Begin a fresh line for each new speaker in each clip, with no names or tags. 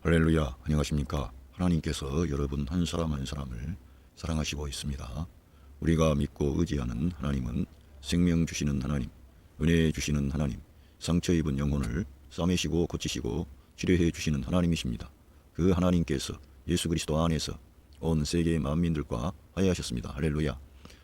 할렐루야, 안녕하십니까? 하나님께서 여러분 한 사람 한 사람을 사랑하시고 있습니다. 우리가 믿고 의지하는 하나님은 생명 주시는 하나님, 은혜 주시는 하나님, 상처 입은 영혼을 싸매시고 고치시고 치료해 주시는 하나님이십니다. 그 하나님께서 예수 그리스도 안에서 온 세계 만민들과 화해하셨습니다. 할렐루야.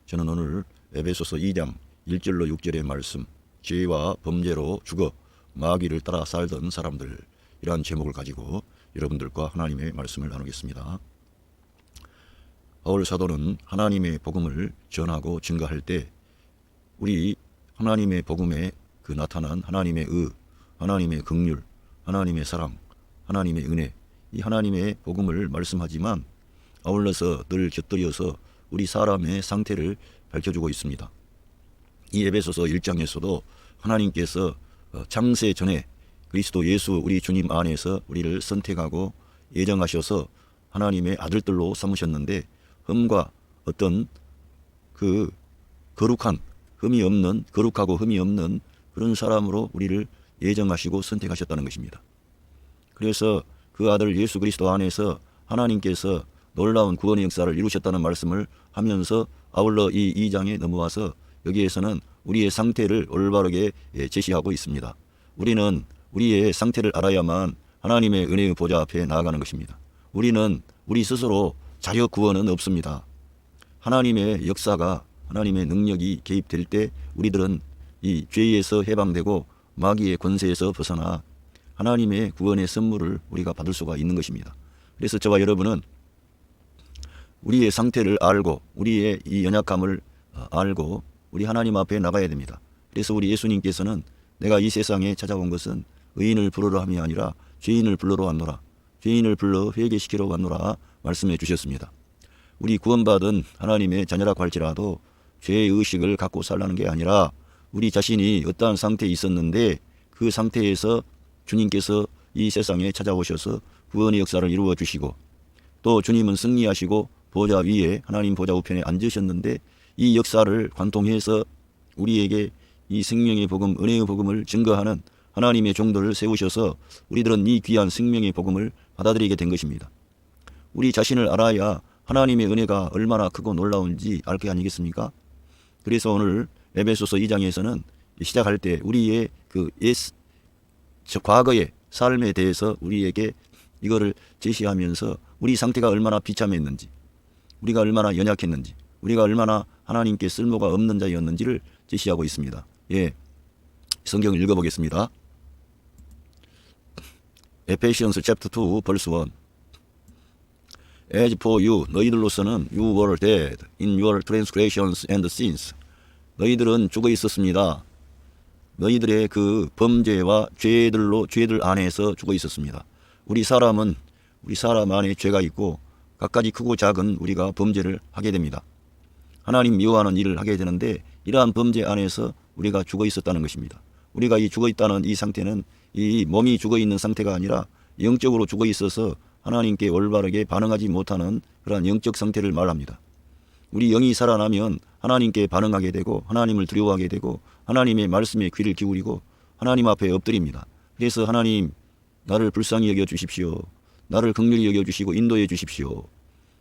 저는 오늘 에베소서 2장 1절로 6절의 말씀, 죄와 범죄로 죽어 마귀를 따라 살던 사람들, 이러한 제목을 가지고 여러분들과 하나님의 말씀을 나누겠습니다. 바울 사도는 하나님의 복음을 전하고 증거할 때 우리 하나님의 복음에 그 나타난 하나님의 하나님의 긍휼, 하나님의 사랑, 하나님의 은혜, 이 하나님의 복음을 말씀하지만 아울러서 늘 곁들여서 우리 사람의 상태를 밝혀주고 있습니다. 이 에베소서 1장에서도 하나님께서 창세 전에 그리스도 예수 우리 주님 안에서 우리를 선택하고 예정하셔서 하나님의 아들들로 삼으셨는데 흠과 어떤 그 거룩한 거룩하고 흠이 없는 그런 사람으로 우리를 예정하시고 선택하셨다는 것입니다. 그래서 그 아들 예수 그리스도 안에서 하나님께서 놀라운 구원의 역사를 이루셨다는 말씀을 하면서 아울러 이 2장에 넘어와서 여기에서는 우리의 상태를 올바르게 제시하고 있습니다. 우리는 우리의 상태를 알아야만 하나님의 은혜의 보좌 앞에 나아가는 것입니다. 우리는 우리 스스로 자력 구원은 없습니다. 하나님의 역사가, 하나님의 능력이 개입될 때 우리들은 이 죄에서 해방되고 마귀의 권세에서 벗어나 하나님의 구원의 선물을 우리가 받을 수가 있는 것입니다. 그래서 저와 여러분은 우리의 상태를 알고 우리의 이 연약함을 알고 우리 하나님 앞에 나가야 됩니다. 그래서 우리 예수님께서는 내가 이 세상에 찾아온 것은 의인을 부르러 함이 아니라 죄인을 불러러 왔노라. 죄인을 불러 회개시키러 왔노라 말씀해 주셨습니다. 우리 구원받은 하나님의 자녀라고 할지라도 죄의 의식을 갖고 살라는 게 아니라 우리 자신이 어떠한 상태에 있었는데 그 상태에서 주님께서 이 세상에 찾아오셔서 구원의 역사를 이루어 주시고 또 주님은 승리하시고 보좌 위에 하나님 보좌 우편에 앉으셨는데 이 역사를 관통해서 우리에게 이 생명의 복음, 은혜의 복음을 증거하는 하나님의 종들을 세우셔서 우리들은 이 귀한 생명의 복음을 받아들이게 된 것입니다. 우리 자신을 알아야 하나님의 은혜가 얼마나 크고 놀라운지 알 게 아니겠습니까? 그래서 오늘 에베소서 2장에서는 시작할 때 우리의 과거의 삶에 대해서 우리에게 이거를 제시하면서 우리 상태가 얼마나 비참했는지, 우리가 얼마나 연약했는지, 우리가 얼마나 하나님께 쓸모가 없는 자였는지를 제시하고 있습니다. 성경을 읽어보겠습니다. 에페시언스 챕터 2 벌스 1. As for you, 너희들로서는 you were dead in your transgressions and sins. 너희들은 죽어 있었습니다. 너희들의 그 범죄와 죄들 안에서 죽어 있었습니다. 우리 사람 안에 죄가 있고 갖가지 크고 작은 우리가 범죄를 하게 됩니다. 하나님 미워하는 일을 하게 되는데 이러한 범죄 안에서 우리가 죽어 있었다는 것입니다. 우리가 이 죽어 있다는 이 상태는 이 몸이 죽어 있는 상태가 아니라 영적으로 죽어 있어서 하나님께 올바르게 반응하지 못하는 그러한 영적 상태를 말합니다. 우리 영이 살아나면 하나님께 반응하게 되고 하나님을 두려워하게 되고 하나님의 말씀에 귀를 기울이고 하나님 앞에 엎드립니다. 그래서 하나님, 나를 불쌍히 여겨 주십시오. 나를 긍휼히 여겨 주시고 인도해 주십시오.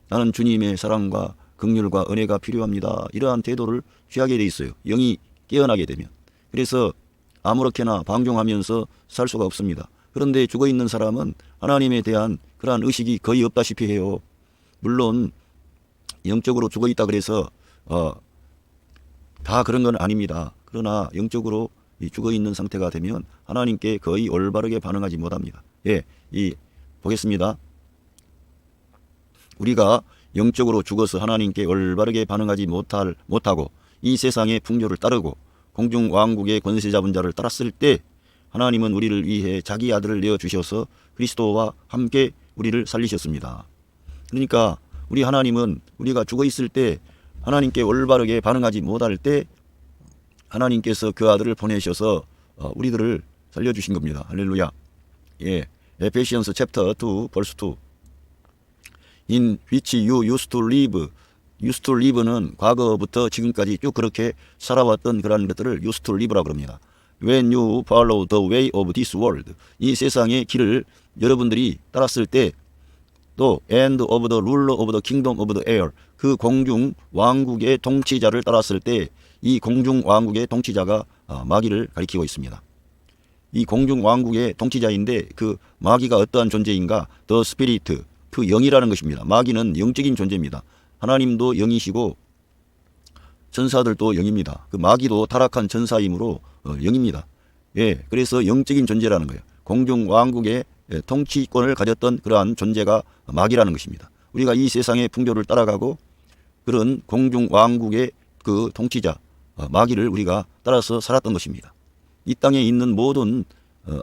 나는 주님의 사랑과 긍휼과 은혜가 필요합니다. 이러한 태도를 취하게 돼 있어요. 영이 깨어나게 되면. 그래서 아무렇게나 방종하면서 살 수가 없습니다. 그런데 죽어있는 사람은 하나님에 대한 그러한 의식이 거의 없다시피 해요. 물론 영적으로 죽어있다 그래서 다 그런 건 아닙니다. 그러나 영적으로 죽어있는 상태가 되면 하나님께 거의 올바르게 반응하지 못합니다. 보겠습니다. 우리가 영적으로 죽어서 하나님께 올바르게 반응하지 못하고 이 세상의 풍조를 따르고 공중 왕국의 권세 잡은 자를 따랐을 때 하나님은 우리를 위해 자기 아들을 내어주셔서 그리스도와 함께 우리를 살리셨습니다. 그러니까 우리 하나님은 우리가 죽어 있을 때 하나님께 올바르게 반응하지 못할 때 하나님께서 그 아들을 보내셔서 우리들을 살려주신 겁니다. 할렐루야. 에페시언스 챕터 2 벌스 2. In which you used to live는 과거부터 지금까지 쭉 그렇게 살아왔던 그런 것들을 used to live라고 합니다. When you follow the way of this world, 이 세상의 길을 여러분들이 따랐을 때 또 and of the ruler of the kingdom of the air, 그 공중 왕국의 통치자를 따랐을 때 이 공중 왕국의 통치자가 마귀를 가리키고 있습니다. 이 공중 왕국의 통치자인데 그 마귀가 어떠한 존재인가? The spirit, 그 영이라는 것입니다. 마귀는 영적인 존재입니다. 하나님도 영이시고 전사들도 영입니다. 그 마귀도 타락한 전사이므로 영입니다. 예, 그래서 영적인 존재라는 거예요. 공중 왕국의 통치권을 가졌던 그러한 존재가 마귀라는 것입니다. 우리가 이 세상의 풍조를 따라가고 그런 공중 왕국의 그 통치자 마귀를 우리가 따라서 살았던 것입니다. 이 땅에 있는 모든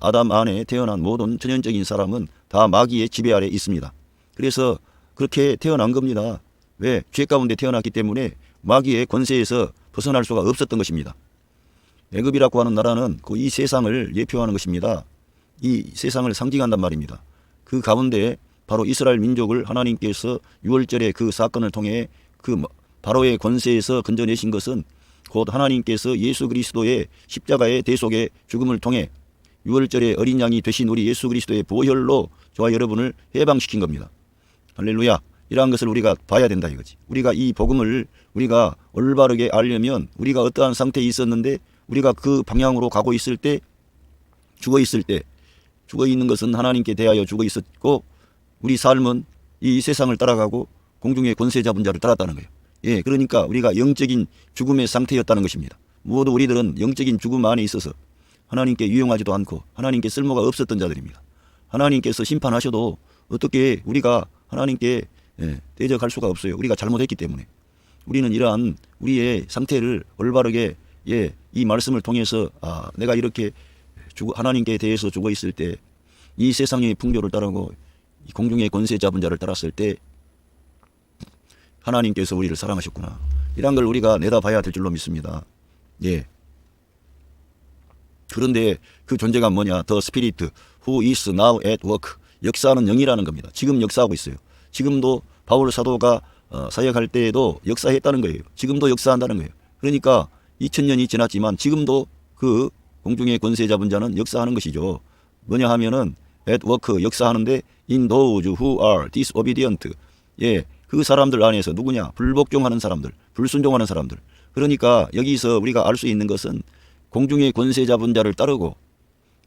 아담 안에 태어난 모든 천연적인 사람은 다 마귀의 지배 아래 있습니다. 그래서 그렇게 태어난 겁니다. 왜? 죄 가운데 태어났기 때문에 마귀의 권세에서 벗어날 수가 없었던 것입니다. 애굽이라고 하는 나라는 그 이 세상을 예표하는 것입니다. 이 세상을 상징한단 말입니다. 그 가운데 바로 이스라엘 민족을 하나님께서 6월절의 그 사건을 통해 그 바로의 권세에서 건져내신 것은 곧 하나님께서 예수 그리스도의 십자가의 대속의 죽음을 통해 6월절의 어린 양이 되신 우리 예수 그리스도의 보혈로 저와 여러분을 해방시킨 겁니다. 할렐루야. 이러한 것을 우리가 봐야 된다 이거지. 우리가 이 복음을 우리가 올바르게 알려면 우리가 어떠한 상태에 있었는데 우리가 그 방향으로 가고 있을 때 죽어 있는 것은 하나님께 대하여 죽어 있었고 우리 삶은 이 세상을 따라가고 공중의 권세 잡은 자를 따랐다는 거예요. 예, 그러니까 우리가 영적인 죽음의 상태였다는 것입니다. 모두 우리들은 영적인 죽음 안에 있어서 하나님께 유용하지도 않고 하나님께 쓸모가 없었던 자들입니다. 하나님께서 심판하셔도 어떻게 우리가 하나님께 대적할 수가 없어요. 우리가 잘못했기 때문에. 우리는 이러한 우리의 상태를 올바르게 이 말씀을 통해서 내가 이렇게 하나님께 대해서 죽어 있을 때 이 세상의 풍조를 따르고 이 공중의 권세 잡은 자를 따랐을 때 하나님께서 우리를 사랑하셨구나. 이런 걸 우리가 내다봐야 될 줄로 믿습니다. 예. 그런데 그 존재가 뭐냐? The Spirit who is now at work. 역사하는 영이라는 겁니다. 지금 역사하고 있어요. 지금도 바울 사도가 사역할 때에도 역사했다는 거예요. 지금도 역사한다는 거예요. 그러니까 2000년이 지났지만 지금도 그 공중의 권세 잡은 자는 역사하는 것이죠. 뭐냐 하면은 at work 역사하는데 in those who are disobedient. 예, 그 사람들 안에서 누구냐? 불복종하는 사람들, 불순종하는 사람들. 그러니까 여기서 우리가 알 수 있는 것은 공중의 권세 잡은 자를 따르고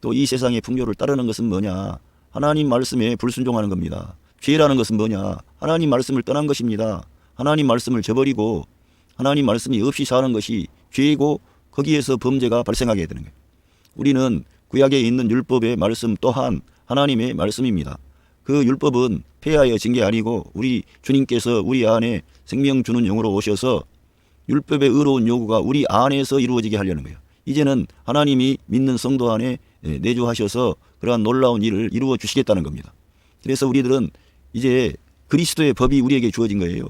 또 이 세상의 풍요를 따르는 것은 뭐냐? 하나님 말씀에 불순종하는 겁니다. 죄라는 것은 뭐냐? 하나님 말씀을 떠난 것입니다. 하나님 말씀을 저버리고 하나님 말씀이 없이 사는 것이 죄이고 거기에서 범죄가 발생하게 되는 거예요. 우리는 구약에 있는 율법의 말씀 또한 하나님의 말씀입니다. 그 율법은 폐하여 진 게 아니고 우리 주님께서 우리 안에 생명 주는 영으로 오셔서 율법의 의로운 요구가 우리 안에서 이루어지게 하려는 거예요. 이제는 하나님이 믿는 성도 안에 내주하셔서 그러한 놀라운 일을 이루어 주시겠다는 겁니다. 그래서 우리들은 이제 그리스도의 법이 우리에게 주어진 거예요.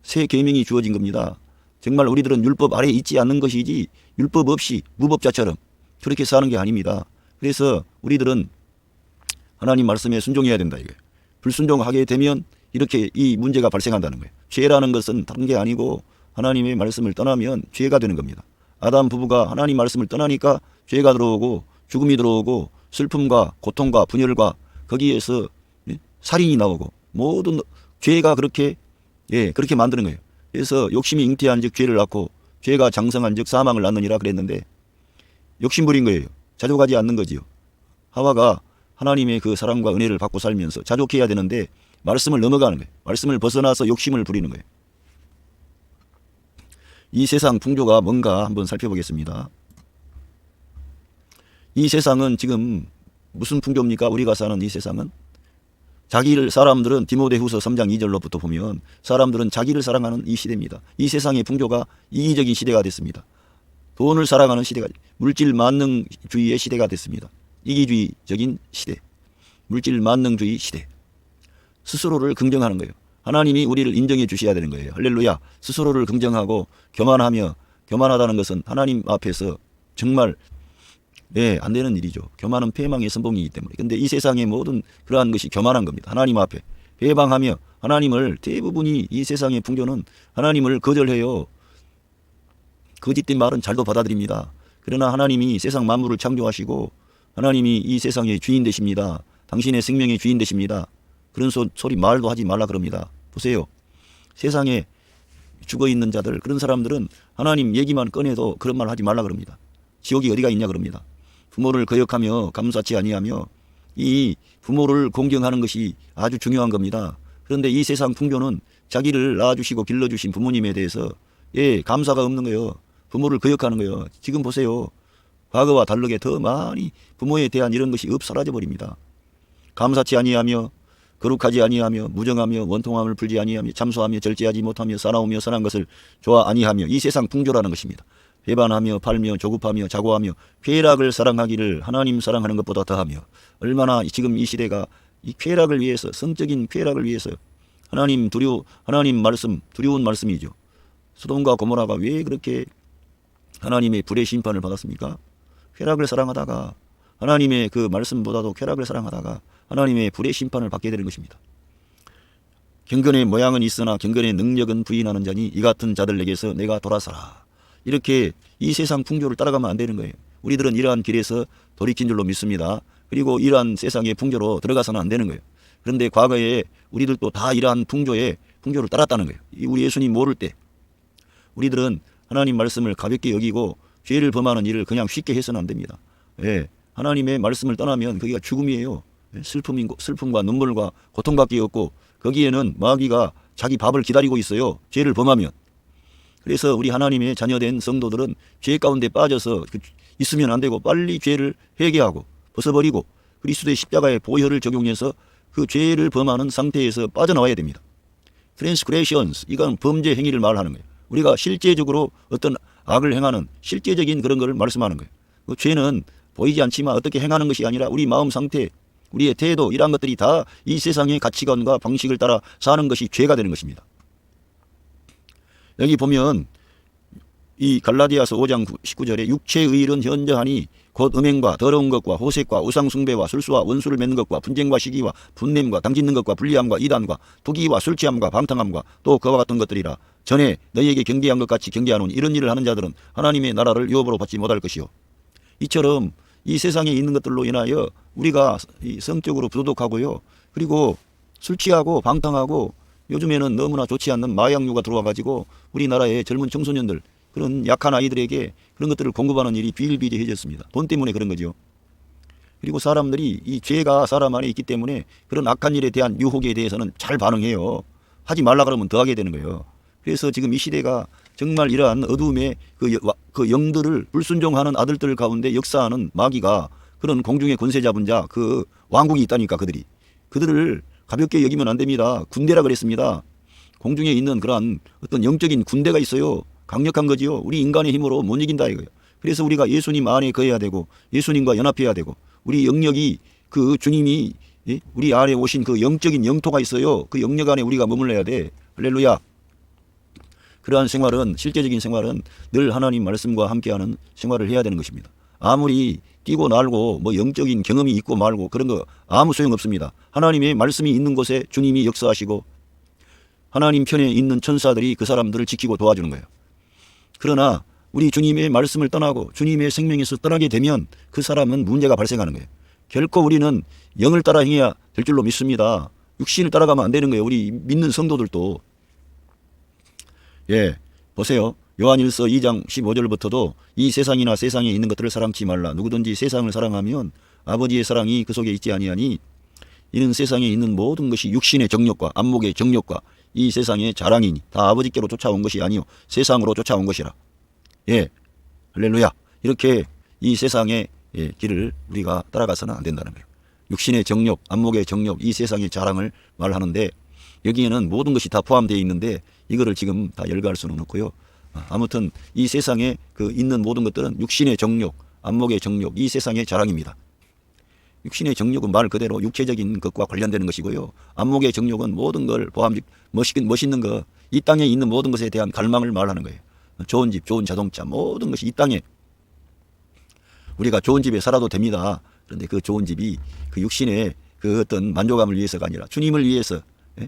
새 계명이 주어진 겁니다. 정말 우리들은 율법 아래에 있지 않는 것이지 율법 없이 무법자처럼 그렇게 사는 게 아닙니다. 그래서 우리들은 하나님 말씀에 순종해야 된다 이거예요. 불순종하게 되면 이렇게 이 문제가 발생한다는 거예요. 죄라는 것은 다른 게 아니고 하나님의 말씀을 떠나면 죄가 되는 겁니다. 아담 부부가 하나님 말씀을 떠나니까 죄가 들어오고 죽음이 들어오고 슬픔과 고통과 분열과 거기에서 살인이 나오고 모든 죄가 그렇게 만드는 거예요. 그래서 욕심이 잉태한 즉 죄를 낳고 죄가 장성한 즉 사망을 낳느니라 그랬는데 욕심 부린 거예요. 자족하지 않는 거지요. 하와가 하나님의 그 사랑과 은혜를 받고 살면서 자족해야 되는데 말씀을 넘어가는 거예요. 말씀을 벗어나서 욕심을 부리는 거예요. 이 세상 풍조가 뭔가 한번 살펴보겠습니다. 이 세상은 지금 무슨 풍조입니까? 우리가 사는 이 세상은 사람들은 디모데후서 3장 2절로부터 보면 사람들은 자기를 사랑하는 이 시대입니다. 이 세상의 풍조가 이기적인 시대가 됐습니다. 돈을 사랑하는 시대가 물질 만능주의의 시대가 됐습니다. 이기주의적인 시대, 물질 만능주의 시대. 스스로를 긍정하는 거예요. 하나님이 우리를 인정해 주셔야 되는 거예요. 할렐루야. 스스로를 긍정하고 교만하다는 것은 하나님 앞에서 정말 안 되는 일이죠. 교만은 패망의 선봉이기 때문에. 근데 이 세상의 모든 그러한 것이 교만한 겁니다. 하나님 앞에 배방하며 하나님을 대부분이 이 세상의 풍조는 하나님을 거절해요. 거짓된 말은 잘도 받아들입니다. 그러나 하나님이 세상 만물을 창조하시고 하나님이 이 세상의 주인 되십니다. 당신의 생명의 주인 되십니다. 그런 소리 말도 하지 말라 그럽니다. 보세요. 세상에 죽어있는 자들, 그런 사람들은 하나님 얘기만 꺼내도 그런 말 하지 말라 그럽니다. 지옥이 어디가 있냐 그럽니다. 부모를 거역하며 감사치 아니하며 이 부모를 공경하는 것이 아주 중요한 겁니다. 그런데 이 세상 풍조는 자기를 낳아주시고 길러주신 부모님에 대해서 감사가 없는 거예요. 부모를 거역하는 거예요. 지금 보세요. 과거와 다르게 더 많이 부모에 대한 이런 것이 사라져 버립니다. 감사치 아니하며 거룩하지 아니하며 무정하며 원통함을 풀지 아니하며 참소하며 절제하지 못하며 사나우며 선한 것을 좋아 아니하며 이 세상 풍조라는 것입니다. 배반하며 팔며 조급하며 자고하며 쾌락을 사랑하기를 하나님 사랑하는 것보다 더하며 얼마나 지금 이 시대가 이 쾌락을 위해서 성적인 쾌락을 위해서 하나님 말씀 두려운 말씀이죠. 소돔과 고모라가 왜 그렇게 하나님의 불의 심판을 받았습니까? 쾌락을 사랑하다가 하나님의 그 말씀보다도 쾌락을 사랑하다가 하나님의 불의 심판을 받게 되는 것입니다. 경건의 모양은 있으나 경건의 능력은 부인하는 자니 이 같은 자들에게서 내가 돌아서라. 이렇게 이 세상 풍조를 따라가면 안 되는 거예요. 우리들은 이러한 길에서 돌이킨 줄로 믿습니다. 그리고 이러한 세상의 풍조로 들어가서는 안 되는 거예요. 그런데 과거에 우리들도 다 이러한 풍조를 따랐다는 거예요. 우리 예수님 모를 때 우리들은 하나님 말씀을 가볍게 여기고 죄를 범하는 일을 그냥 쉽게 해서는 안 됩니다. 하나님의 말씀을 떠나면 거기가 죽음이에요. 슬픔과 눈물과 고통밖에 없고 거기에는 마귀가 자기 밥을 기다리고 있어요. 죄를 범하면. 그래서 우리 하나님의 자녀된 성도들은 죄 가운데 빠져서 있으면 안 되고 빨리 죄를 회개하고 벗어버리고 그리스도의 십자가의 보혈을 적용해서 그 죄를 범하는 상태에서 빠져나와야 됩니다. 트랜스그레션스, 이건 범죄 행위를 말하는 거예요. 우리가 실제적으로 어떤 악을 행하는 실제적인 그런 것을 말씀하는 거예요. 그 죄는 보이지 않지만 어떻게 행하는 것이 아니라 우리 마음 상태, 우리의 태도, 이러한 것들이 다 이 세상의 가치관과 방식을 따라 사는 것이 죄가 되는 것입니다. 여기 보면 이 갈라디아서 5장 19절에 육체의 일은 현저하니 곧 음행과 더러운 것과 호색과 우상숭배와 술수와 원수를 맺는 것과 분쟁과 시기와 분냄과 당짓는 것과 불리함과 이단과 투기와 술취함과 방탕함과 또 그와 같은 것들이라. 전에 너희에게 경계한 것 같이 경계하노니 이런 일을 하는 자들은 하나님의 나라를 유업으로 받지 못할 것이요. 이처럼 이 세상에 있는 것들로 인하여 우리가 성적으로 부도덕하고요. 그리고 술 취하고 방탕하고 요즘에는 너무나 좋지 않는 마약류가 들어와가지고 우리나라의 젊은 청소년들, 그런 약한 아이들에게 그런 것들을 공급하는 일이 비일비재해졌습니다. 돈 때문에 그런 거죠. 그리고 사람들이 이 죄가 사람 안에 있기 때문에 그런 악한 일에 대한 유혹에 대해서는 잘 반응해요. 하지 말라 그러면 더 하게 되는 거예요. 그래서 지금 이 시대가 정말 이러한 어두움의 그 영들을 불순종하는 아들들 가운데 역사하는 마귀가 그런 공중의 권세 잡은 자, 그 왕국이 있다니까 그들을 가볍게 여기면 안 됩니다. 군대라 그랬습니다. 공중에 있는 그러한 어떤 영적인 군대가 있어요. 강력한 거지요. 우리 인간의 힘으로 못 이긴다 이거예요. 그래서 우리가 예수님 안에 거해야 되고 예수님과 연합해야 되고 우리 영역이 그 주님이 우리 안에 오신 그 영적인 영토가 있어요. 그 영역 안에 우리가 머물러야 돼. 할렐루야. 그러한 생활은, 실제적인 생활은 늘 하나님 말씀과 함께하는 생활을 해야 되는 것입니다. 아무리 뛰고 날고 뭐 영적인 경험이 있고 말고 그런 거 아무 소용없습니다. 하나님의 말씀이 있는 곳에 주님이 역사하시고 하나님 편에 있는 천사들이 그 사람들을 지키고 도와주는 거예요. 그러나 우리 주님의 말씀을 떠나고 주님의 생명에서 떠나게 되면 그 사람은 문제가 발생하는 거예요. 결코 우리는 영을 따라 행해야 될 줄로 믿습니다. 육신을 따라가면 안 되는 거예요. 우리 믿는 성도들도. 보세요. 요한일서 2장 15절부터도 이 세상이나 세상에 있는 것들을 사랑치 말라. 누구든지 세상을 사랑하면 아버지의 사랑이 그 속에 있지 아니하니 이는 세상에 있는 모든 것이 육신의 정욕과 안목의 정욕과 이 세상의 자랑이니 다 아버지께로 쫓아온 것이 아니요 세상으로 쫓아온 것이라. 할렐루야. 이렇게 이 세상의 길을 우리가 따라가서는 안 된다는 거예요. 육신의 정욕, 안목의 정욕, 이 세상의 자랑을 말하는데 여기에는 모든 것이 다 포함되어 있는데 이거를 지금 다 열거할 수는 없고요. 아무튼 이 세상에 그 있는 모든 것들은 육신의 정욕, 안목의 정욕, 이 세상의 자랑입니다. 육신의 정욕은 말 그대로 육체적인 것과 관련되는 것이고요. 안목의 정욕은 모든 걸 멋있는 거, 이 땅에 있는 모든 것에 대한 갈망을 말하는 거예요. 좋은 집, 좋은 자동차, 모든 것이 이 땅에 우리가 좋은 집에 살아도 됩니다. 그런데 그 좋은 집이 그 육신의 그 어떤 만족감을 위해서가 아니라 주님을 위해서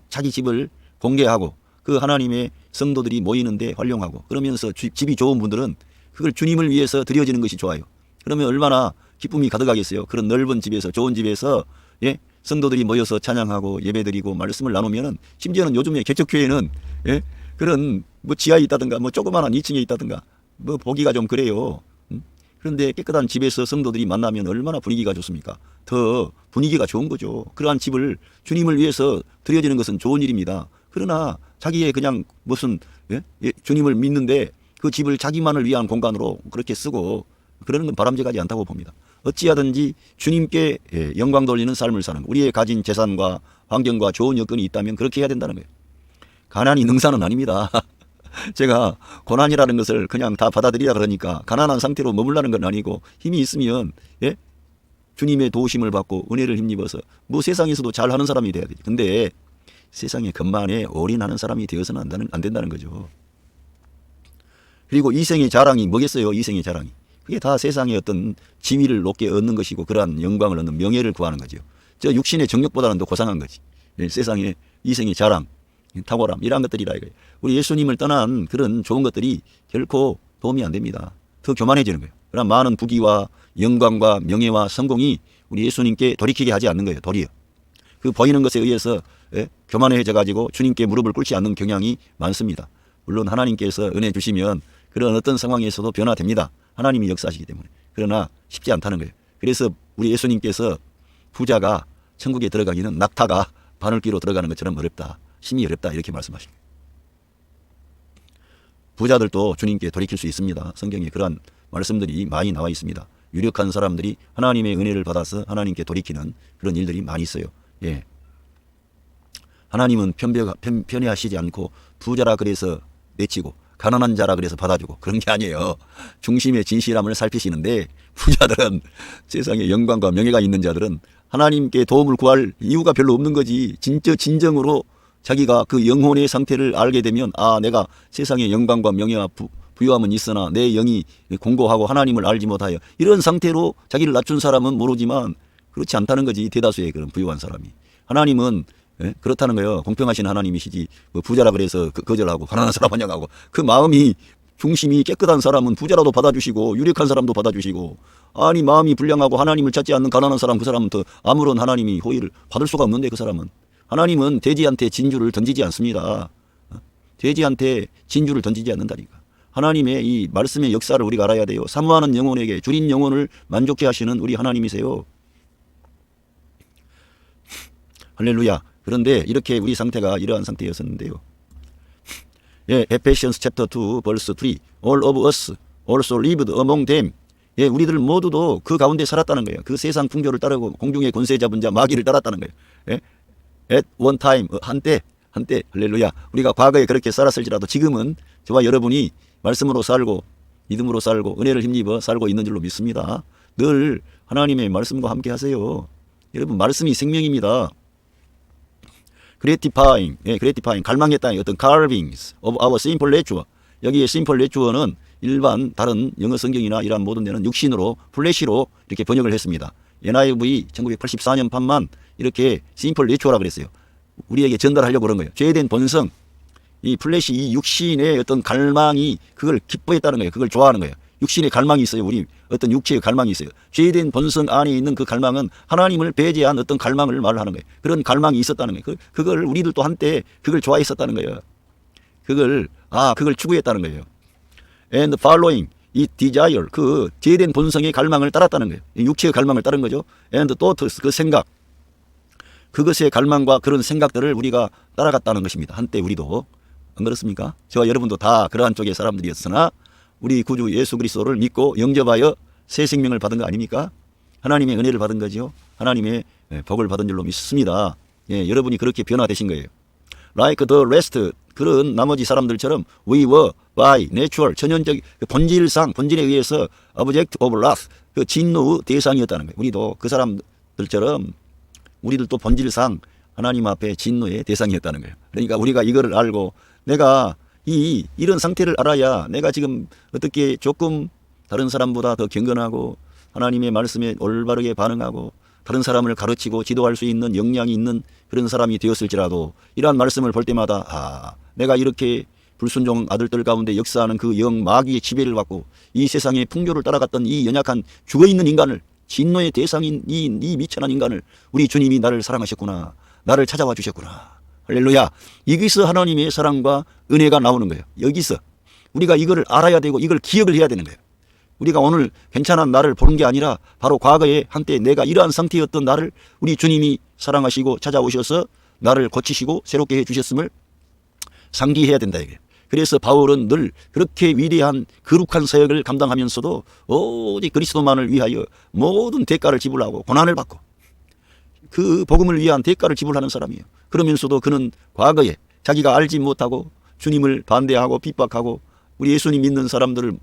자기 집을 공개하고 그 하나님의 성도들이 모이는데 활용하고 그러면서 집이 좋은 분들은 그걸 주님을 위해서 드려지는 것이 좋아요. 그러면 얼마나 기쁨이 가득하겠어요. 그런 넓은 집에서, 좋은 집에서 예? 성도들이 모여서 찬양하고 예배드리고 말씀을 나누면은, 심지어는 요즘에 개척교회는 예? 그런 뭐 지하에 있다든가 뭐 조그마한 2층에 있다든가 뭐 보기가 좀 그래요. 그런데 깨끗한 집에서 성도들이 만나면 얼마나 분위기가 좋습니까? 더 분위기가 좋은 거죠. 그러한 집을 주님을 위해서 드려지는 것은 좋은 일입니다. 그러나 자기의 그냥 무슨 주님을 믿는데 그 집을 자기만을 위한 공간으로 그렇게 쓰고 그러는 건 바람직하지 않다고 봅니다. 어찌하든지 주님께 영광 돌리는 삶을 사는 것. 우리의 가진 재산과 환경과 좋은 여건이 있다면 그렇게 해야 된다는 거예요. 가난이 능사는 아닙니다. 제가 고난이라는 것을 그냥 다 받아들이라 그러니까 가난한 상태로 머물라는 건 아니고, 힘이 있으면 주님의 도우심을 받고 은혜를 힘입어서 뭐 세상에서도 잘하는 사람이 돼야 되지. 근데 세상의 것만에 올인하는 사람이 되어서는 안 된다는 거죠. 그리고 이생의 자랑이 뭐겠어요? 이생의 자랑이. 그게 다 세상의 어떤 지위를 높게 얻는 것이고 그러한 영광을 얻는 명예를 구하는 거죠. 저 육신의 정욕보다는 더 고상한 거지. 세상의 이생의 자랑, 탁월함, 이러한 것들이라 이거예요. 우리 예수님을 떠난 그런 좋은 것들이 결코 도움이 안 됩니다. 더 교만해지는 거예요. 그러나 많은 부귀와 영광과 명예와 성공이 우리 예수님께 돌이키게 하지 않는 거예요. 도리어. 그 보이는 것에 의해서 교만해져 가지고 주님께 무릎을 꿇지 않는 경향이 많습니다. 물론 하나님께서 은혜 주시면 그런 어떤 상황에서도 변화됩니다. 하나님이 역사하시기 때문에. 그러나 쉽지 않다는 거예요. 그래서 우리 예수님께서 부자가 천국에 들어가기는 낙타가 바늘귀로 들어가는 것처럼 어렵다. 심히 어렵다. 이렇게 말씀하십니다. 부자들도 주님께 돌이킬 수 있습니다. 성경에 그러한 말씀들이 많이 나와 있습니다. 유력한 사람들이 하나님의 은혜를 받아서 하나님께 돌이키는 그런 일들이 많이 있어요. 예. 하나님은 편애하시지 않고 부자라 그래서 내치고 가난한 자라 그래서 받아주고 그런 게 아니에요. 중심의 진실함을 살피시는데, 부자들은, 세상에 영광과 명예가 있는 자들은 하나님께 도움을 구할 이유가 별로 없는 거지. 진정으로 자기가 그 영혼의 상태를 알게 되면, 아, 내가 세상의 영광과 명예와 부유함은 있으나 내 영이 공고하고 하나님을 알지 못하여, 이런 상태로 자기를 낮춘 사람은 모르지만 그렇지 않다는 거지. 대다수의 그런 부유한 사람이. 하나님은 그렇다는 거예요. 공평하신 하나님이시지 뭐 부자라 그래서 거절하고 가난한 사람 환영하고, 그 마음이 중심이 깨끗한 사람은 부자라도 받아주시고 유력한 사람도 받아주시고, 아니 마음이 불량하고 하나님을 찾지 않는 가난한 사람, 그 사람은 더 아무런 하나님이 호의를 받을 수가 없는데, 그 사람은. 하나님은 돼지한테 진주를 던지지 않습니다. 돼지한테 진주를 던지지 않는다니까. 하나님의 이 말씀의 역사를 우리가 알아야 돼요. 사모하는 영혼에게 줄인 영혼을 만족케 하시는 우리 하나님이세요. 할렐루야. 그런데 이렇게 우리 상태가 이러한 상태였었는데요. 예, Ephesians chapter 2 verse 3. All of us also lived among them. 예, 우리들 모두도 그 가운데 살았다는 거예요. 그 세상 풍조를 따르고 공중의 권세 잡은 자 마귀를 따랐다는 거예요. 예? At one time, 한때, 할렐루야. 우리가 과거에 그렇게 살았을지라도 지금은 저와 여러분이 말씀으로 살고 믿음으로 살고 은혜를 힘입어 살고 있는 줄로 믿습니다. 늘 하나님의 말씀과 함께 하세요. 여러분, 말씀이 생명입니다. gratifying, 갈망했다는 어떤 carvings of our simple nature. 여기에 simple nature는 일반 다른 영어 성경이나 이러한 모든 데는 육신으로, 플래시로 이렇게 번역을 했습니다. NIV 1984년 판만 이렇게 simple nature라고 그랬어요. 우리에게 전달하려고 그런 거예요. 죄된 본성, 이 플래시, 이 육신의 어떤 갈망이 그걸 기뻐했다는 거예요. 그걸 좋아하는 거예요. 육신의 갈망이 있어요. 우리 어떤 육체의 갈망이 있어요. 죄된 본성 안에 있는 그 갈망은 하나님을 배제한 어떤 갈망을 말하는 거예요. 그런 갈망이 있었다는 거예요. 그걸 우리들도 한때 그걸 좋아했었다는 거예요. 그걸 추구했다는 거예요. And following 이 desire, 그 죄된 본성의 갈망을 따랐다는 거예요. 육체의 갈망을 따른 거죠. And thoughts, 그 생각, 그것의 갈망과 그런 생각들을 우리가 따라갔다는 것입니다. 한때 우리도. 안 그렇습니까? 저와 여러분도 다 그러한 쪽의 사람들이었으나 우리 구주 예수 그리스도를 믿고 영접하여 새 생명을 받은 거 아닙니까? 하나님의 은혜를 받은 거죠. 하나님의 복을 받은 줄로 믿습니다. 예, 여러분이 그렇게 변화되신 거예요. Like the rest, 그런 나머지 사람들처럼 we were by natural, 천연적 본질에 의해서 object of wrath, 그 진노의 대상이었다는 거예요. 우리도 그 사람들처럼 우리들도 본질상 하나님 앞에 진노의 대상이었다는 거예요. 그러니까 우리가 이거를 알고 내가 이런 상태를 알아야 내가 지금 어떻게 조금 다른 사람보다 더 경건하고 하나님의 말씀에 올바르게 반응하고 다른 사람을 가르치고 지도할 수 있는 역량이 있는 그런 사람이 되었을지라도 이러한 말씀을 볼 때마다 내가 이렇게 불순종 아들들 가운데 역사하는 그 영 마귀의 지배를 받고 이 세상의 풍조를 따라갔던 이 연약한 죽어있는 인간을 진노의 대상인 이 미천한 인간을 우리 주님이 나를 사랑하셨구나. 나를 찾아와 주셨구나. 할렐루야. 여기서 하나님의 사랑과 은혜가 나오는 거예요. 여기서 우리가 이거를 알아야 되고 이걸 기억을 해야 되는 거예요. 우리가 오늘 괜찮은 나를 보는 게 아니라 바로 과거에 한때 내가 이러한 상태였던 나를 우리 주님이 사랑하시고 찾아오셔서 나를 고치시고 새롭게 해주셨음을 상기해야 된다 이거예요. 그래서 바울은 늘 그렇게 위대한 거룩한 사역을 감당하면서도 오직 그리스도만을 위하여 모든 대가를 지불하고 고난을 받고 그 복음을 위한 대가를 지불하는 사람이에요. 그러면서도 그는 과거에 자기가 알지 못하고 주님을 반대하고 핍박하고 우리 예수님 믿는 사람들을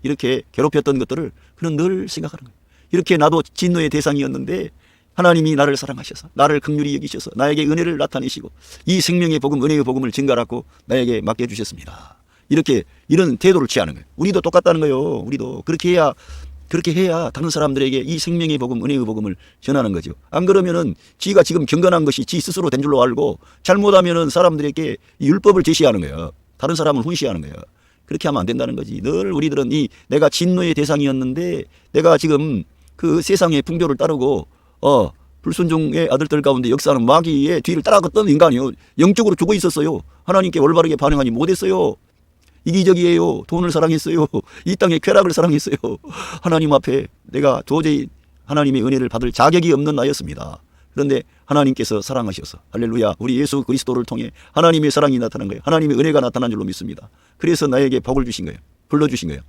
이렇게 괴롭혔던 것들을 그는 늘 생각하는 거예요. 이렇게 나도 진노의 대상이었는데 하나님이 나를 사랑하셔서 나를 긍휼히 여기셔서 나에게 은혜를 나타내시고 이 생명의 복음, 은혜의 복음을 증가하고 나에게 맡겨주셨습니다. 이렇게 이런 태도를 취하는 거예요. 우리도 똑같다는 거예요. 우리도 그렇게 해야 다른 사람들에게 이 생명의 복음, 은혜의 복음을 전하는 거죠. 안 그러면은 지가 지금 경건한 것이 지 스스로 된 줄로 알고 잘못하면은 사람들에게 율법을 제시하는 거예요. 다른 사람을 훈시하는 거예요. 그렇게 하면 안 된다는 거지. 늘 우리들은 내가 진노의 대상이었는데 내가 지금 그 세상의 풍조를 따르고 불순종의 아들들 가운데 역사하는 마귀의 뒤를 따라갔던 인간이요. 영적으로 죽어 있었어요. 하나님께 올바르게 반응하지 못했어요. 이기적이에요. 돈을 사랑했어요. 이 땅의 쾌락을 사랑했어요. 하나님 앞에 내가 도저히 하나님의 은혜를 받을 자격이 없는 나였습니다. 그런데 하나님께서 사랑하셔서 할렐루야 우리 예수 그리스도를 통해 하나님의 사랑이 나타난 거예요. 하나님의 은혜가 나타난 줄로 믿습니다. 그래서 나에게 복을 주신 거예요. 불러주신 거예요.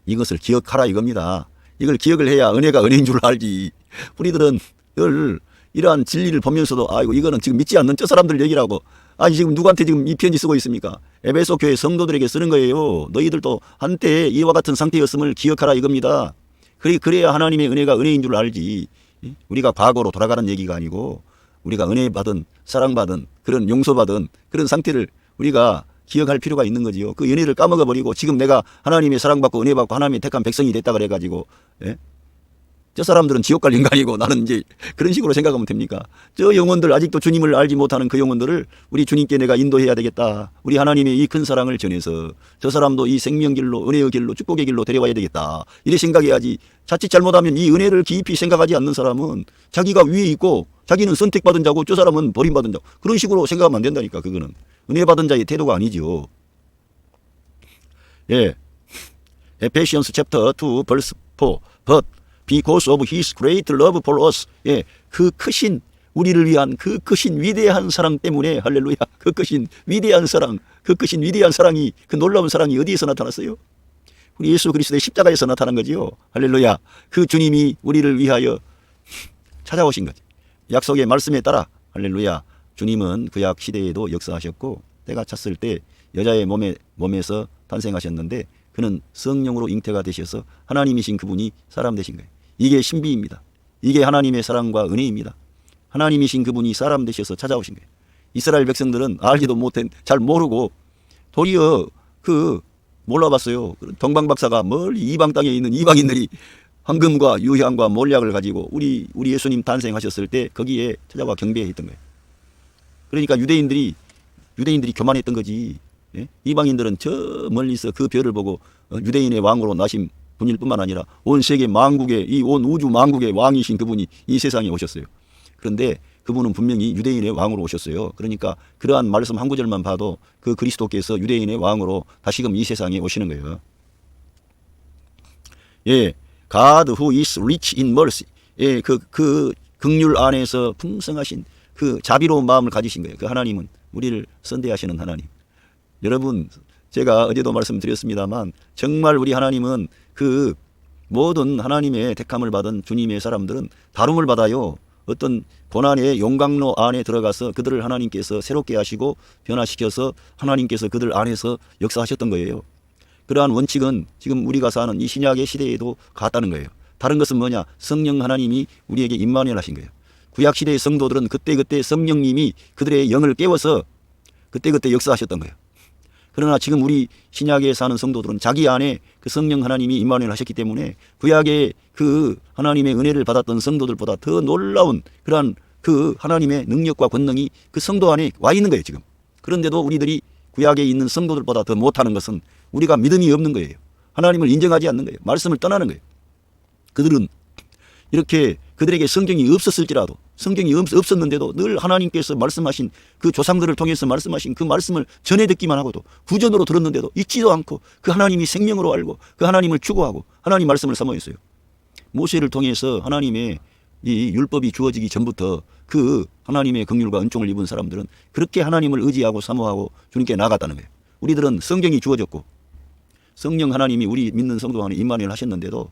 이것을 기억하라 이겁니다. 이걸 기억을 해야 은혜가 은혜인 줄 알지. 우리들은 늘 이러한 진리를 보면서도 아이고 이거는 지금 믿지 않는 저 사람들 얘기라고 아니 지금 누구한테 지금 이 편지 쓰고 있습니까? 에베소 교회 성도들에게 쓰는 거예요. 너희들도 한때 이와 같은 상태였음을 기억하라 이겁니다. 그래야 하나님의 은혜가 은혜인 줄 알지. 우리가 과거로 돌아가는 얘기가 아니고 우리가 은혜 받은 사랑받은 그런 용서받은 그런 상태를 우리가 기억할 필요가 있는 거지요. 그 은혜를 까먹어버리고 지금 내가 하나님의 사랑받고 은혜받고 하나님의 택한 백성이 됐다 그래가지고 저 사람들은 지옥 갈 인간이고 나는 이제 그런 식으로 생각하면 됩니까? 저 영혼들 아직도 주님을 알지 못하는 그 영혼들을 우리 주님께 내가 인도해야 되겠다. 우리 하나님의 이 큰 사랑을 전해서 저 사람도 이 생명길로 은혜의 길로 축복의 길로 데려와야 되겠다. 이래 생각해야지. 자칫 잘못하면 이 은혜를 깊이 생각하지 않는 사람은 자기가 위에 있고 자기는 선택받은 자고 저 사람은 버림받은 자고 그런 식으로 생각하면 안 된다니까. 그거는 은혜 받은 자의 태도가 아니죠. 에페시언스 챕터 2 벌스 4 But because of his great love for us 그 크신 우리를 위한 그 크신 위대한 사랑 때문에 할렐루야 그 크신 위대한 사랑 그 크신 위대한 사랑이 그 놀라운 사랑이 어디에서 나타났어요? 우리 예수 그리스도의 십자가에서 나타난 거지요. 할렐루야 그 주님이 우리를 위하여 찾아오신 거지. 약속의 말씀에 따라 할렐루야 주님은 구약 시대에도 역사하셨고 때가 찼을 때 여자의 몸에서 탄생하셨는데 그는 성령으로 잉태가 되셔서 하나님이신 그분이 사람 되신 거예요. 이게 신비입니다. 이게 하나님의 사랑과 은혜입니다. 하나님이신 그분이 사람 되셔서 찾아오신 거예요. 이스라엘 백성들은 알지도 못한 잘 모르고 도리어 몰라봤어요. 동방박사가 멀리 이방 땅에 있는 이방인들이 황금과 유향과 몰약을 가지고 우리 예수님 탄생하셨을 때 거기에 찾아와 경배했던 거예요. 그러니까 유대인들이 교만했던 거지. 이방인들은 저 멀리서 그 별을 보고 유대인의 왕으로 나신 분일 뿐만 아니라 온 세계 만국의 이 온 우주 만국의 왕이신 그분이 이 세상에 오셨어요. 그런데 그분은 분명히 유대인의 왕으로 오셨어요. 그러니까 그러한 말씀 한 구절만 봐도 그 그리스도께서 유대인의 왕으로 다시금 이 세상에 오시는 거예요. God who is rich in mercy. 그 긍휼 안에서 풍성하신 그 자비로운 마음을 가지신 거예요. 그 하나님은 우리를 선대하시는 하나님. 여러분 제가 어제도 말씀드렸습니다만 정말 우리 하나님은 그 모든 하나님의 택함을 받은 주님의 사람들은 다름을 받아요. 어떤 고난의 용광로 안에 들어가서 그들을 하나님께서 새롭게 하시고 변화시켜서 하나님께서 그들 안에서 역사하셨던 거예요. 그러한 원칙은 지금 우리가 사는 이 신약의 시대에도 같다는 거예요. 다른 것은 뭐냐? 성령 하나님이 우리에게 임마누엘 하신 거예요. 구약시대의 성도들은 그때그때 성령님이 그들의 영을 깨워서 그때그때 역사하셨던 거예요. 그러나 지금 우리 신약에 사는 성도들은 자기 안에 그 성령 하나님이 임마누엘 하셨기 때문에 구약의 그 하나님의 은혜를 받았던 성도들보다 더 놀라운 그러한 그 하나님의 능력과 권능이 그 성도 안에 와 있는 거예요 지금. 그런데도 우리들이 구약에 있는 성도들보다 더 못하는 것은 우리가 믿음이 없는 거예요. 하나님을 인정하지 않는 거예요. 말씀을 떠나는 거예요. 그들은 이렇게 그들에게 성경이 없었을지라도, 성경이 없었는데도 늘 하나님께서 말씀하신 그 조상들을 통해서 말씀하신 그 말씀을 전해 듣기만 하고도 구전으로 들었는데도 잊지도 않고 그 하나님이 생명으로 알고 그 하나님을 추구하고 하나님 말씀을 사모했어요. 모세를 통해서 하나님의 이 율법이 주어지기 전부터 그 하나님의 긍휼과 은총을 입은 사람들은 그렇게 하나님을 의지하고 사모하고 주님께 나아갔다는 거예요. 우리들은 성경이 주어졌고 성령 하나님이 우리 믿는 성도 안에 임마누엘 하셨는데도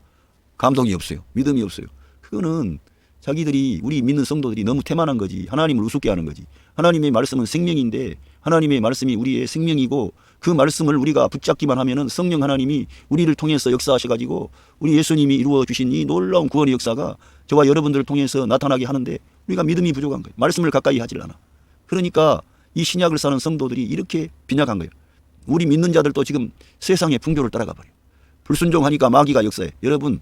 감동이 없어요. 믿음이 없어요. 그거는 자기들이, 우리 믿는 성도들이 너무 태만한 거지. 하나님을 우습게 하는 거지. 하나님의 말씀은 생명인데 하나님의 말씀이 우리의 생명이고 그 말씀을 우리가 붙잡기만 하면은 성령 하나님이 우리를 통해서 역사하셔가지고 우리 예수님이 이루어 주신 이 놀라운 구원의 역사가 저와 여러분들을 통해서 나타나게 하는데 우리가 믿음이 부족한 거예요. 말씀을 가까이 하질 않아. 그러니까 이 신약을 사는 성도들이 이렇게 빈약한 거예요. 우리 믿는 자들도 지금 세상의 풍조를 따라가 버려요. 불순종하니까 마귀가 역사해. 여러분,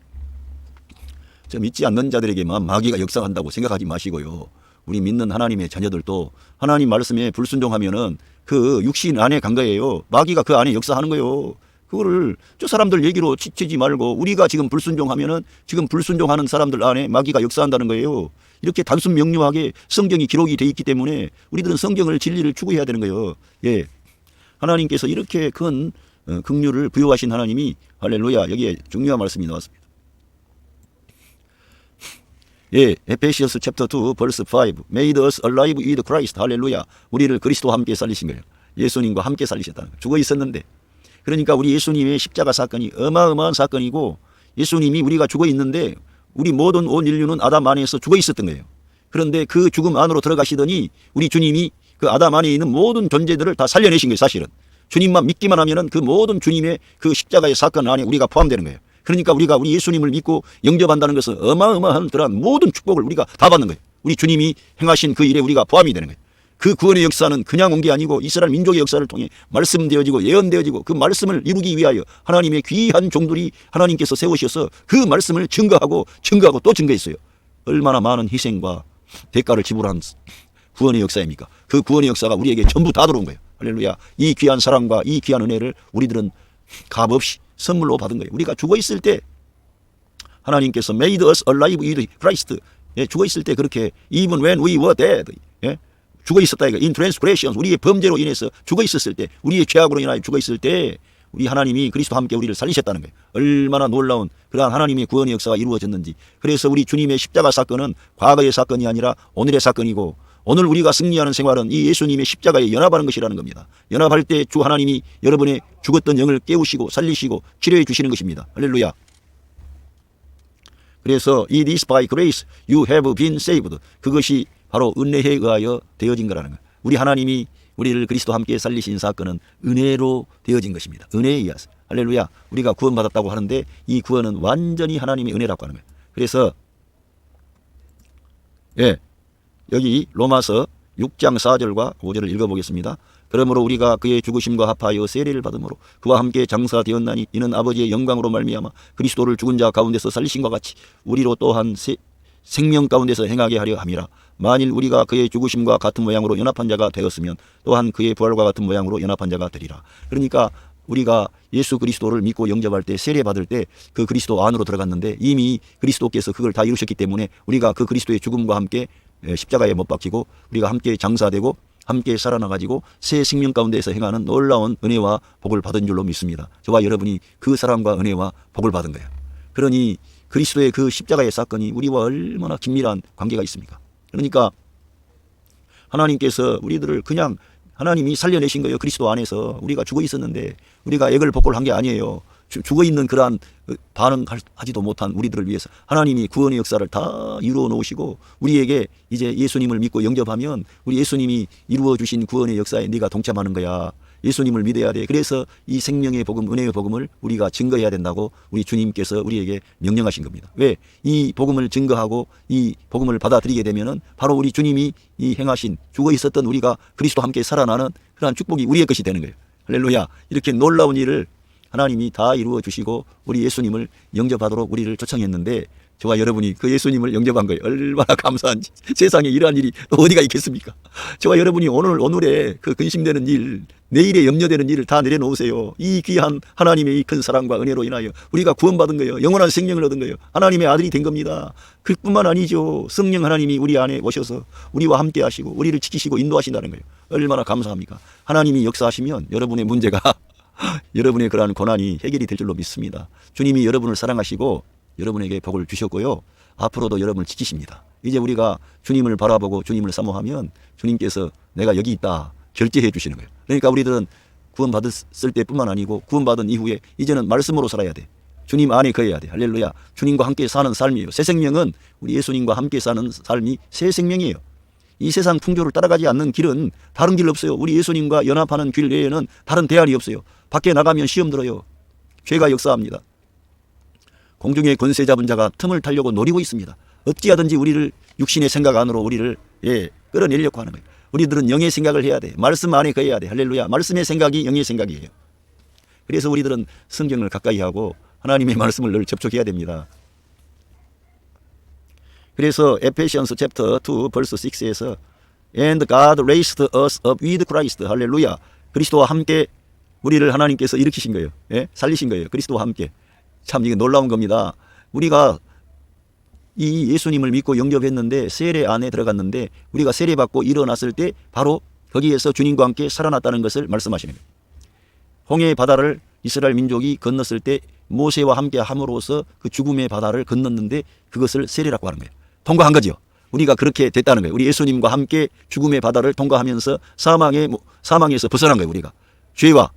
저 믿지 않는 자들에게만 마귀가 역사한다고 생각하지 마시고요. 우리 믿는 하나님의 자녀들도 하나님 말씀에 불순종하면은 그 육신 안에 간 거예요. 마귀가 그 안에 역사하는 거예요. 그거를 저 사람들 얘기로 치지 말고 우리가 지금 불순종하면은 지금 불순종하는 사람들 안에 마귀가 역사한다는 거예요. 이렇게 단순 명료하게 성경이 기록이 돼 있기 때문에 우리들은 성경을 진리를 추구해야 되는 거예요. 예. 하나님께서 이렇게 큰 긍휼을 부여하신 하나님이 할렐루야, 여기에 중요한 말씀이 나왔습니다. 예, 에페시어스 챕터 2 벌스 5 made us alive with Christ. 할렐루야. 우리를 그리스도와 함께 살리신 거예요. 예수님과 함께 살리셨다는 거예요. 죽어 있었는데. 그러니까 우리 예수님의 십자가 사건이 어마어마한 사건이고 예수님이 우리가 죽어 있는데 우리 모든 온 인류는 아담 안에서 죽어 있었던 거예요. 그런데 그 죽음 안으로 들어가시더니 우리 주님이 그 아담 안에 있는 모든 존재들을 다 살려내신 거예요. 사실은 주님만 믿기만 하면은 그 모든 주님의 그 십자가의 사건 안에 우리가 포함되는 거예요. 그러니까 우리가 우리 예수님을 믿고 영접한다는 것은 어마어마한 그러한 모든 축복을 우리가 다 받는 거예요. 우리 주님이 행하신 그 일에 우리가 포함이 되는 거예요. 그 구원의 역사는 그냥 온 게 아니고 이스라엘 민족의 역사를 통해 말씀되어지고 예언되어지고 그 말씀을 이루기 위하여 하나님의 귀한 종들이 하나님께서 세우셔서 그 말씀을 증거하고 또 증거했어요. 얼마나 많은 희생과 대가를 지불한 구원의 역사입니까? 그 구원의 역사가 우리에게 전부 다 들어온 거예요. 할렐루야. 이 귀한 사랑과 이 귀한 은혜를 우리들은 값없이 선물로 받은 거예요. 우리가 죽어 있을 때 하나님께서 made us alive with Christ. 예, 죽어 있을 때 그렇게 even when we were dead. 예, 죽어 있었다 이거. in transgressions. 우리의 범죄로 인해서 죽어 있었을 때, 우리의 죄악으로 인하여 죽어 있을 때 우리 하나님이 그리스도와 함께 우리를 살리셨다는 거예요. 얼마나 놀라운 그러한 하나님의 구원의 역사가 이루어졌는지. 그래서 우리 주님의 십자가 사건은 과거의 사건이 아니라 오늘의 사건이고 오늘 우리가 승리하는 생활은 이 예수님의 십자가에 연합하는 것이라는 겁니다. 연합할 때 주 하나님이 여러분의 죽었던 영을 깨우시고 살리시고 치료해 주시는 것입니다. 할렐루야. 그래서 It is by grace you have been saved. 그것이 바로 은혜에 의하여 되어진 거라는 거예요. 우리 하나님이 우리를 그리스도와 함께 살리신 사건은 은혜로 되어진 것입니다. 은혜에 의해서. 할렐루야. 우리가 구원받았다고 하는데 이 구원은 완전히 하나님의 은혜라고 하는 거예요. 그래서 예, 여기 로마서 6장 4절과 5절을 읽어보겠습니다. 그러므로 우리가 그의 죽으심과 합하여 세례를 받음으로 그와 함께 장사되었나니 이는 아버지의 영광으로 말미암아 그리스도를 죽은 자 가운데서 살리신과 같이 우리로 또한 생명 가운데서 행하게 하려 함이라. 만일 우리가 그의 죽으심과 같은 모양으로 연합한 자가 되었으면 또한 그의 부활과 같은 모양으로 연합한 자가 되리라. 그러니까 우리가 예수 그리스도를 믿고 영접할 때 세례 받을 때 그 그리스도 안으로 들어갔는데 이미 그리스도께서 그걸 다 이루셨기 때문에 우리가 그 그리스도의 죽음과 함께 십자가에 못 박히고 우리가 함께 장사되고 함께 살아나가지고 새 생명 가운데에서 행하는 놀라운 은혜와 복을 받은 줄로 믿습니다. 저와 여러분이 그 사랑과 은혜와 복을 받은 거예요. 그러니 그리스도의 그 십자가의 사건이 우리와 얼마나 긴밀한 관계가 있습니까? 그러니까 하나님께서 우리들을 그냥 하나님이 살려내신 거예요. 그리스도 안에서 우리가 죽어 있었는데 우리가 액을 복골 한 게 아니에요. 죽어 있는 그러한 반응하지도 못한 우리들을 위해서 하나님이 구원의 역사를 다 이루어 놓으시고 우리에게 이제 예수님을 믿고 영접하면 우리 예수님이 이루어 주신 구원의 역사에 네가 동참하는 거야. 예수님을 믿어야 돼. 그래서 이 생명의 복음, 은혜의 복음을 우리가 증거해야 된다고 우리 주님께서 우리에게 명령하신 겁니다. 왜? 이 복음을 증거하고 이 복음을 받아들이게 되면은 바로 우리 주님이 이 행하신 죽어 있었던 우리가 그리스도와 함께 살아나는 그러한 축복이 우리의 것이 되는 거예요. 할렐루야. 이렇게 놀라운 일을 하나님이 다 이루어 주시고 우리 예수님을 영접하도록 우리를 초청했는데 저와 여러분이 그 예수님을 영접한 거예요. 얼마나 감사한지. 세상에 이러한 일이 또 어디가 있겠습니까? 저와 여러분이 오늘의 그 근심되는 일, 내일에 염려되는 일을 다 내려놓으세요. 이 귀한 하나님의 이 큰 사랑과 은혜로 인하여 우리가 구원받은 거예요. 영원한 생명을 얻은 거예요. 하나님의 아들이 된 겁니다. 그뿐만 아니죠. 성령 하나님이 우리 안에 오셔서 우리와 함께 하시고 우리를 지키시고 인도하신다는 거예요. 얼마나 감사합니까? 하나님이 역사하시면 여러분의 문제가 여러분의 그러한 고난이 해결이 될 줄로 믿습니다. 주님이 여러분을 사랑하시고 여러분에게 복을 주셨고요. 앞으로도 여러분을 지키십니다. 이제 우리가 주님을 바라보고 주님을 사모하면 주님께서 내가 여기 있다 결제해 주시는 거예요. 그러니까 우리들은 구원받았을 때뿐만 아니고 구원받은 이후에 이제는 말씀으로 살아야 돼. 주님 안에 거해야 돼. 할렐루야. 주님과 함께 사는 삶이에요. 새 생명은 우리 예수님과 함께 사는 삶이 새 생명이에요. 이 세상 풍조를 따라가지 않는 길은 다른 길 없어요. 우리 예수님과 연합하는 길 외에는 다른 대안이 없어요. 밖에 나가면 시험 들어요. 죄가 역사합니다. 공중의 권세 잡은 자가 틈을 타려고 노리고 있습니다. 어찌하든지 우리를 육신의 생각 안으로 우리를 끌어내려고 하는 거예요. 우리들은 영의 생각을 해야 돼. 말씀 안에 거해야 돼. 할렐루야. 말씀의 생각이 영의 생각이에요. 그래서 우리들은 성경을 가까이 하고 하나님의 말씀을 늘 접촉해야 됩니다. 그래서 에페시언스 챕터 2 벌스 6에서 And God raised us up with Christ. 할렐루야. 그리스도와 함께 우리를 하나님께서 일으키신 거예요. 살리신 거예요. 그리스도와 함께. 참 이게 놀라운 겁니다. 우리가 이 예수님을 믿고 영접했는데 세례 안에 들어갔는데 우리가 세례받고 일어났을 때 바로 거기에서 주님과 함께 살아났다는 것을 말씀하시는 거예요. 홍해 바다를 이스라엘 민족이 건넜을 때 모세와 함께 함으로써 그 죽음의 바다를 건넜는데 그것을 세례라고 하는 거예요. 통과한 거죠. 우리가 그렇게 됐다는 거예요. 우리 예수님과 함께 죽음의 바다를 통과하면서 사망에서 벗어난 거예요. 우리가 죄와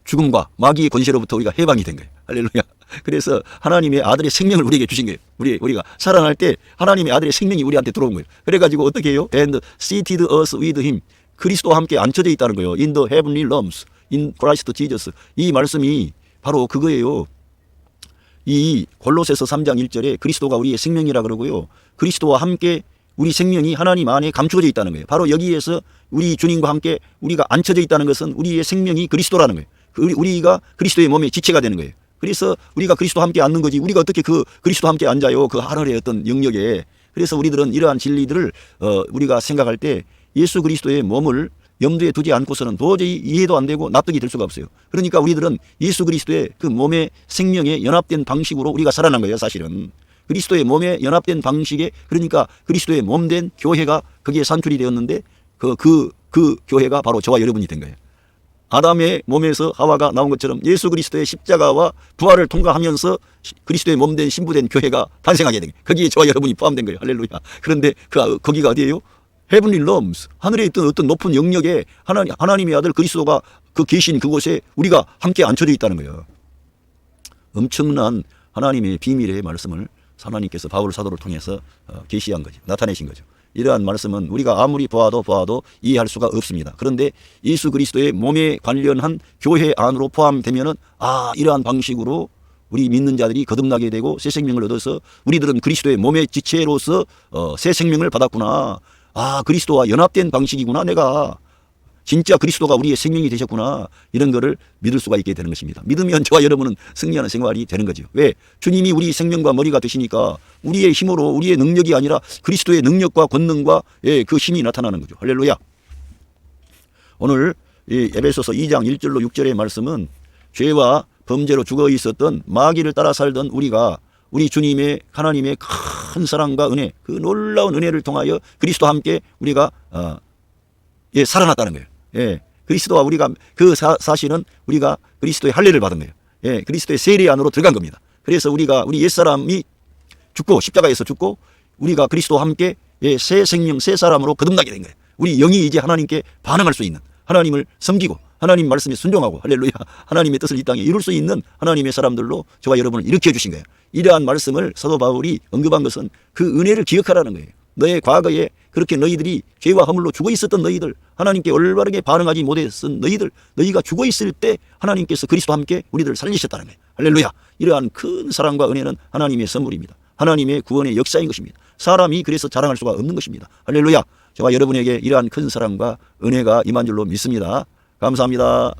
죽음과 마귀의 권세로부터 우리가 해방이 된 거예요. 할렐루야. 그래서 하나님의 아들의 생명을 우리에게 주신 거예요. 우리가 살아날 때 하나님의 아들의 생명이 우리한테 들어온 거예요. 그래가지고 어떻게 해요? And seated us with him. 그리스도와 함께 앉혀져 있다는 거예요. In the heavenly realms. In Christ Jesus. 이 말씀이 바로 그거예요. 이 골로새서 3장 1절에 그리스도가 우리의 생명이라 그러고요. 그리스도와 함께 우리 생명이 하나님 안에 감추어져 있다는 거예요. 바로 여기에서 우리 주님과 함께 우리가 앉혀져 있다는 것은 우리의 생명이 그리스도라는 거예요. 우리가 그리스도의 몸의 지체가 되는 거예요. 그래서 우리가 그리스도와 함께 앉는 거지 우리가 어떻게 그 그리스도와 함께 앉아요. 그 하늘의 어떤 영역에. 그래서 우리들은 이러한 진리들을 우리가 생각할 때 예수 그리스도의 몸을 염두에 두지 않고서는 도저히 이해도 안 되고 납득이 될 수가 없어요. 그러니까 우리들은 예수 그리스도의 그 몸의 생명에 연합된 방식으로 우리가 살아난 거예요. 사실은 그리스도의 몸에 연합된 방식에 그러니까 그리스도의 몸된 교회가 거기에 산출이 되었는데 그 교회가 바로 저와 여러분이 된 거예요. 아담의 몸에서 하와가 나온 것처럼 예수 그리스도의 십자가와 부활을 통과하면서 그리스도의 몸된 신부된 교회가 탄생하게 된 거예요. 거기에 저와 여러분이 포함된 거예요. 할렐루야. 그런데 거기가 어디예요? Heavenly realms. 하늘에 있던 어떤 높은 영역에 하나님의 아들 그리스도가 그 계신 그곳에 우리가 함께 앉혀져 있다는 거예요. 엄청난 하나님의 비밀의 말씀을 하나님께서 바울 사도를 통해서 계시한 거죠. 나타내신 거죠. 이러한 말씀은 우리가 아무리 보아도 이해할 수가 없습니다. 그런데 예수 그리스도의 몸에 관련한 교회 안으로 포함되면은 이러한 방식으로 우리 믿는 자들이 거듭나게 되고 새 생명을 얻어서 우리들은 그리스도의 몸의 지체로서 새 생명을 받았구나. 그리스도와 연합된 방식이구나. 내가 진짜 그리스도가 우리의 생명이 되셨구나. 이런 거를 믿을 수가 있게 되는 것입니다. 믿으면 저와 여러분은 승리하는 생활이 되는 거죠. 왜? 주님이 우리 생명과 머리가 되시니까 우리의 힘으로 우리의 능력이 아니라 그리스도의 능력과 권능과 그 힘이 나타나는 거죠. 할렐루야. 오늘 에베소서 2장 1절로 6절의 말씀은 죄와 범죄로 죽어 있었던 마귀를 따라 살던 우리 주님의 하나님의 큰 사랑과 은혜, 그 놀라운 은혜를 통하여 그리스도와 함께 우리가 살아났다는 거예요. 그리스도와 우리가 사실은 우리가 그리스도의 할례를 받은 거예요. 그리스도의 세례 안으로 들어간 겁니다. 그래서 우리 옛사람이 죽고 십자가에서 죽고 우리가 그리스도와 함께 새 생명, 새 사람으로 거듭나게 된 거예요. 우리 영이 이제 하나님께 반응할 수 있는, 하나님을 섬기고 하나님 말씀에 순종하고 할렐루야 하나님의 뜻을 이 땅에 이룰 수 있는 하나님의 사람들로 저와 여러분을 일으켜 주신 거예요. 이러한 말씀을 사도 바울이 언급한 것은 그 은혜를 기억하라는 거예요. 너의 과거에 그렇게 너희들이 죄와 허물로 죽어 있었던 너희들, 하나님께 올바르게 반응하지 못했던 너희가 죽어 있을 때 하나님께서 그리스도와 함께 우리들을 살리셨다는 거예요. 할렐루야. 이러한 큰 사랑과 은혜는 하나님의 선물입니다. 하나님의 구원의 역사인 것입니다. 사람이 그래서 자랑할 수가 없는 것입니다. 할렐루야. 저와 여러분에게 이러한 큰 사랑과 은혜가 임한 줄로 믿습니다. 감사합니다.